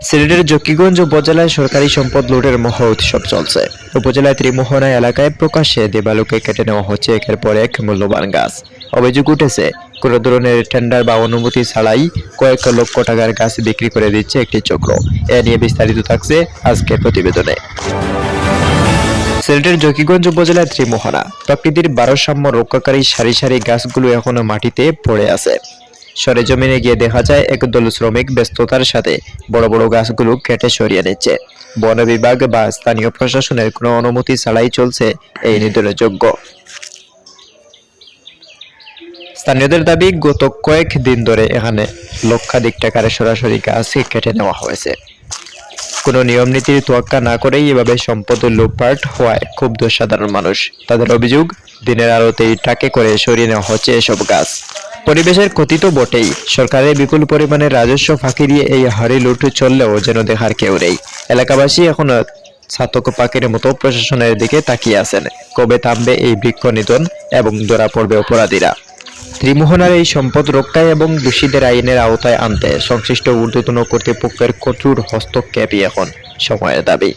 সিলেটের জকিগঞ্জ উপজেলায় সরকারি সম্পদ লুটের মহা উৎসব চলছে। উপজেলার ত্রিমোহনা এলাকায় প্রকাশ্যে দেবালোকে কেটে নেওয়া হচ্ছে একের পর এক মূল্যবান গাছ। অভিযোগ উঠেছে, কোনো ধরনের টেন্ডার বা অনুমতি ছাড়াই কয়েক লক্ষ টাকার গাছ বিক্রি করে দিচ্ছে একটি চক্র। এ নিয়ে বিস্তারিত থাকছে আজকের প্রতিবেদনে। সিলেটের জকিগঞ্জ উপজেলার ত্রিমোহনা প্রকৃতির ভারসাম্য রক্ষাকারী সারি সারি গাছগুলো এখনো মাটিতে পড়ে আছে। সরেজমিনে গিয়ে দেখা যায় একদল শ্রমিক ব্যস্ততার সাথে বড় বড় গাছগুলো কেটে সরিয়ে নিচ্ছে। বন বিভাগ বা স্থানীয় প্রশাসনের কোনো অনুমতি ছাড়াই চলছে এই নিধনের যজ্ঞ। স্থানীয়দের দাবি, গত কয়েক দিন ধরে এখানে লক্ষাধিক টাকার সরাসরি গাছ কেটে নেওয়া হয়েছে। কোনো নিয়ম নীতির তোয়াক্কা না করেই এভাবে সম্পদ লুটপাট হওয়ায় ক্ষুব্ধ সাধারণ মানুষ। তাদের অভিযোগ, দিনের আলোতেই ট্রাকে করে সরিয়ে নেওয়া হচ্ছে এসব গাছ। পরিবেশের ক্ষতি তো বটেই, সরকারের বিপুল পরিমাণে রাজস্ব ফাঁকি দিয়ে এই হাড়ি লুট চললেও যেন দেখার কেউ নেই। এলাকাবাসী এখন ছাতক পাখির মতো প্রশাসনের দিকে তাকিয়ে আছেন, কবে থামবে এই বৃক্ষ নিধন এবং ধরা পড়বে অপরাধীরা। ত্রিমোহনার এই সম্পদ রক্ষায় এবং দোষীদের আইনের আওতায় আনতে সংশ্লিষ্ট ঊর্ধ্বতন কর্তৃপক্ষের কঠোর হস্তক্ষেপই এখন সময়ের দাবি।